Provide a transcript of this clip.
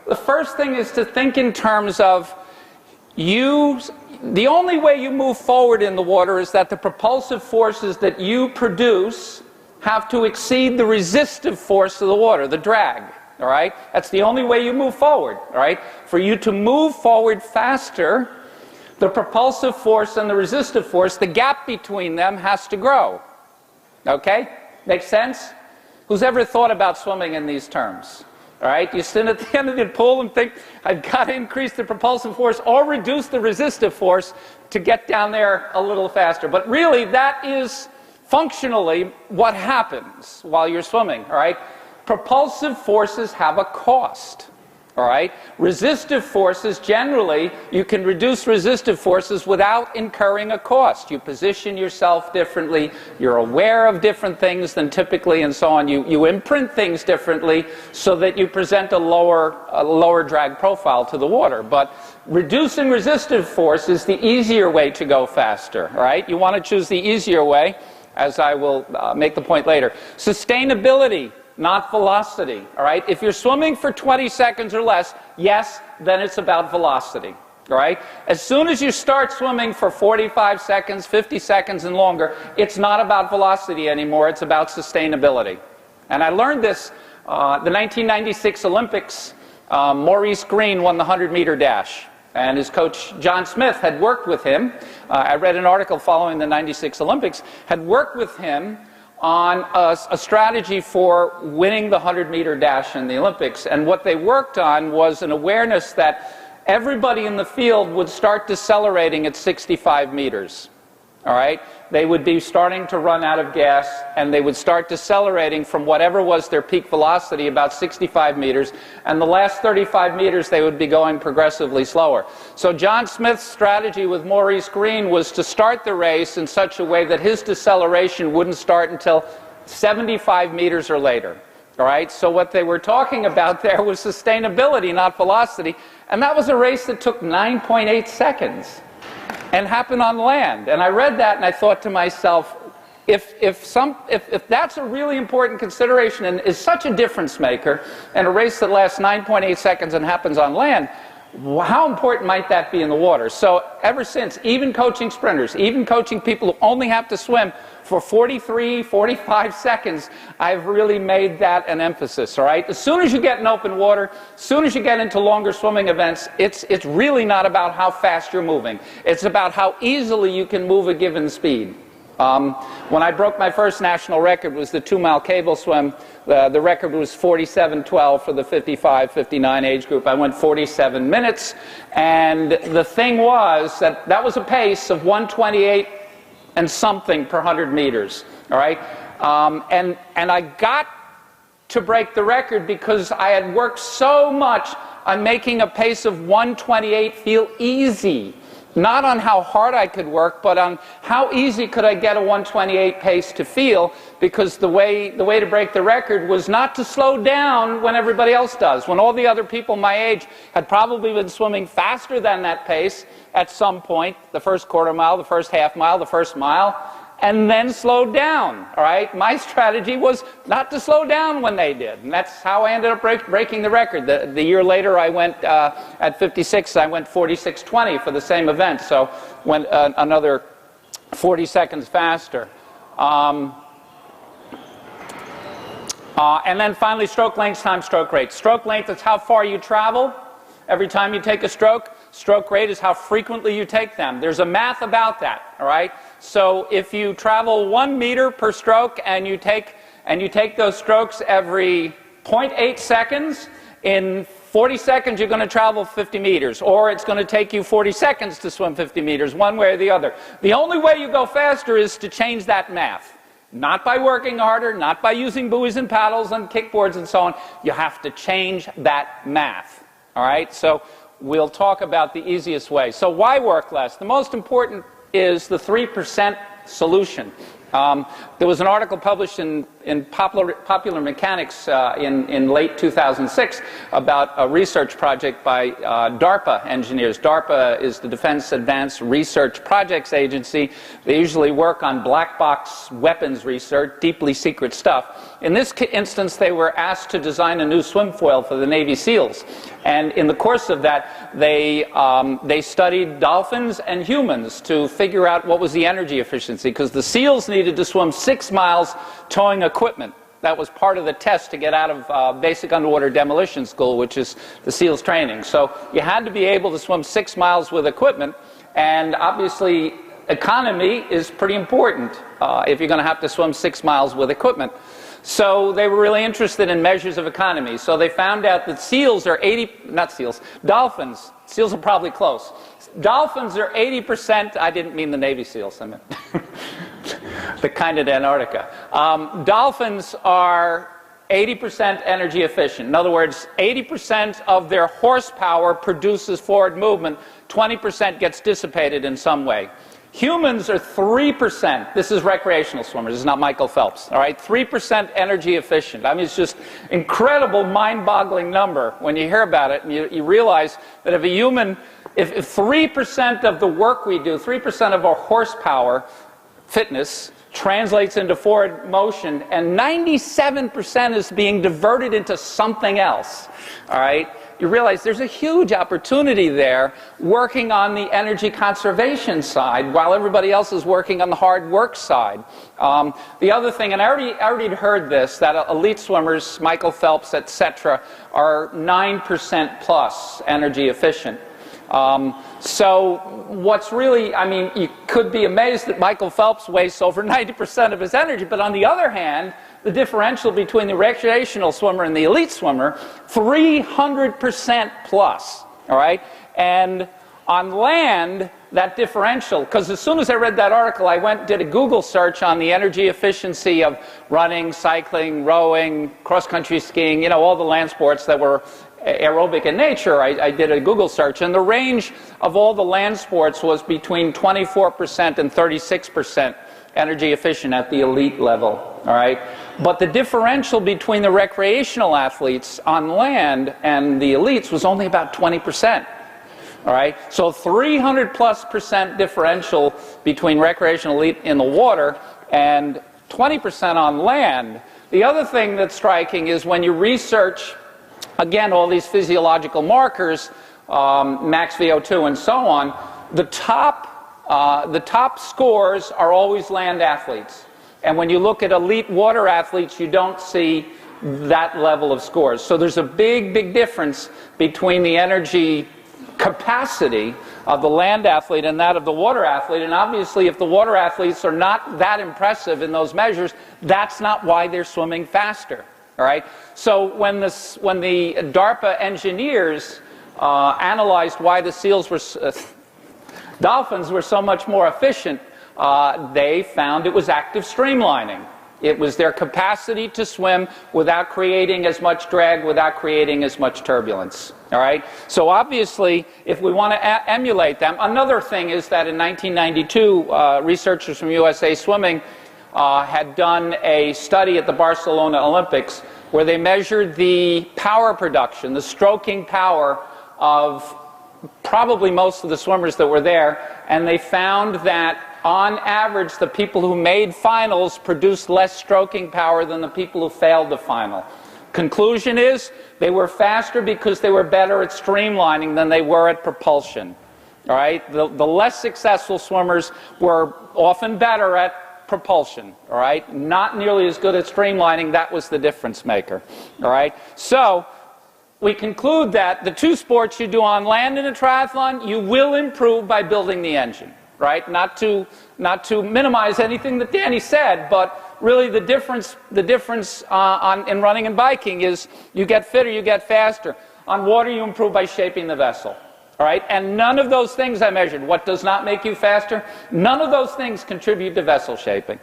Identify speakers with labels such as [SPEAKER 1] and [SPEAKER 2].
[SPEAKER 1] The first thing is to think in terms of the only way you move forward in the water is that the propulsive forces that you produce have to exceed the resistive force of the water, the drag. All right? That's the only way you move forward. All right? For you to move forward faster, the propulsive force and the resistive force, the gap between them has to grow. Okay? Makes sense? Who's ever thought about swimming in these terms? All right? You stand at the end of the pool and think, I've got to increase the propulsive force or reduce the resistive force to get down there a little faster. But really, that is functionally what happens while you're swimming. All right? Propulsive forces have a cost. All right? Resistive forces, generally, you can reduce resistive forces without incurring a cost. You position yourself differently, you're aware of different things than typically, and so on. You imprint things differently so that you present a lower drag profile to the water. But reducing resistive force is the easier way to go faster. All right? You want to choose the easier way, as I will make the point later. Sustainability, not velocity. All right? If you're swimming for 20 seconds or less, yes, then it's about velocity. All right? As soon as you start swimming for 45 seconds, 50 seconds and longer, it's not about velocity anymore, it's about sustainability. And I learned this the 1996 Olympics. Maurice Green won the 100-meter dash, and his coach John Smith had worked with him. I read an article following the 96 Olympics, had worked with him on a strategy for winning the 100-meter dash in the Olympics. And what they worked on was an awareness that everybody in the field would start decelerating at 65 meters. All right? They would be starting to run out of gas, and they would start decelerating from whatever was their peak velocity, about 65 meters, and the last 35 meters they would be going progressively slower. So John Smith's strategy with Maurice Green was to start the race in such a way that his deceleration wouldn't start until 75 meters or later. All right? So what they were talking about there was sustainability, not velocity, and that was a race that took 9.8 seconds. And happened on land. And I read that and I thought to myself, if that's a really important consideration and is such a difference maker, and a race that lasts 9.8 seconds and happens on land, how important might that be in the water? So ever since, even coaching sprinters, even coaching people who only have to swim for 43, 45 seconds, I've really made that an emphasis, all right? As soon as you get in open water, as soon as you get into longer swimming events, it's really not about how fast you're moving. It's about how easily you can move a given speed. When I broke my first national record, was the 2-mile cable swim. The record was 47:12 for the 55-59 age group. I went 47 minutes, and the thing was that was a pace of 128 and something per 100 meters. All right, and I got to break the record because I had worked so much on making a pace of 128 feel easy. Not on how hard I could work, but on how easy could I get a 128 pace to feel, because the way to break the record was not to slow down when everybody else does. When all the other people my age had probably been swimming faster than that pace at some point, the first quarter mile, the first half mile, the first mile, and then slowed down, all right? My strategy was not to slow down when they did, and that's how I ended up breaking the record. The year later, I went, at 56, I went 46:20 for the same event, so went another 40 seconds faster. And then finally, stroke length times stroke rate. Stroke length is how far you travel every time you take a stroke. Stroke rate is how frequently you take them. There's a math about that, all right? So if you travel 1 meter per stroke and you take those strokes every 0.8 seconds, in 40 seconds you're going to travel 50 meters, or it's going to take you 40 seconds to swim 50 meters, one way or the other. The only way you go faster is to change that math. Not by working harder, not by using buoys and paddles and kickboards and so on. You have to change that math, all right? So we'll talk about the easiest way. So why work less? The most important is the 3% solution. There was an article published in in Popular Mechanics in late 2006 about a research project by DARPA engineers. DARPA is the Defense Advanced Research Projects Agency. They usually work on black box weapons research, deeply secret stuff. In this instance, they were asked to design a new swim foil for the Navy SEALs. And in the course of that, they studied dolphins and humans to figure out what was the energy efficiency, because the SEALs needed to swim 6 miles towing equipment. That was part of the test to get out of basic underwater demolition school, which is the SEALs training. So you had to be able to swim 6 miles with equipment, and obviously economy is pretty important if you're going to have to swim 6 miles with equipment. So they were really interested in measures of economy. So they found out that dolphins, seals are probably close. Dolphins are 80%, I didn't mean the Navy SEALs, I meant the kind at Antarctica. Dolphins are 80% energy efficient. In other words, 80% of their horsepower produces forward movement, 20% gets dissipated in some way. Humans are 3%. This is recreational swimmers. This is not Michael Phelps. All right, 3% energy efficient. I mean, it's just incredible, mind-boggling number when you hear about it, and you realize that if a human, if 3% of the work we do, 3% of our horsepower, fitness, translates into forward motion, and 97% is being diverted into something else. All right. You realize there's a huge opportunity there working on the energy conservation side while everybody else is working on the hard work side. The other thing, and I already heard this, that elite swimmers, Michael Phelps, etc., are 9% plus energy efficient. So what's really, I mean, you could be amazed that Michael Phelps wastes over 90% of his energy, but on the other hand, the differential between the recreational swimmer and the elite swimmer, 300% plus, all right? And on land, that differential, because as soon as I read that article, I went and did a Google search on the energy efficiency of running, cycling, rowing, cross-country skiing, you know, all the land sports that were aerobic in nature. I did a Google search, and the range of all the land sports was between 24% and 36% energy efficient at the elite level, all right? But the differential between the recreational athletes on land and the elites was only about 20%, all right? So 300+% differential between recreational elite in the water and 20% on land. The other thing that's striking is when you research, again, all these physiological markers, max VO2 and so on, the top scores are always land athletes. And when you look at elite water athletes, you don't see that level of scores. So there's a big, big difference between the energy capacity of the land athlete and that of the water athlete. And obviously, if the water athletes are not that impressive in those measures, that's not why they're swimming faster. All right? So when the DARPA engineers analyzed why the SEALs were dolphins were so much more efficient, they found it was active streamlining. It was their capacity to swim without creating as much drag, without creating as much turbulence. All right? So obviously, if we want to emulate them, another thing is that in 1992, researchers from USA Swimming had done a study at the Barcelona Olympics where they measured the power production, the stroking power of probably most of the swimmers that were there, and they found that on average the people who made finals produced less stroking power than the people who failed the final. Conclusion is they were faster because they were better at streamlining than they were at propulsion. All right? The less successful swimmers were often better at propulsion. All right? Not nearly as good at streamlining. That was the difference maker. All right? So we conclude that the two sports you do on land in a triathlon, you will improve by building the engine, right? Not to minimize anything that Danny said, but really the difference in running and biking is you get fitter, you get faster. On water, you improve by shaping the vessel, all right? And none of those things I measured. What does not make you faster? None of those things contribute to vessel shaping.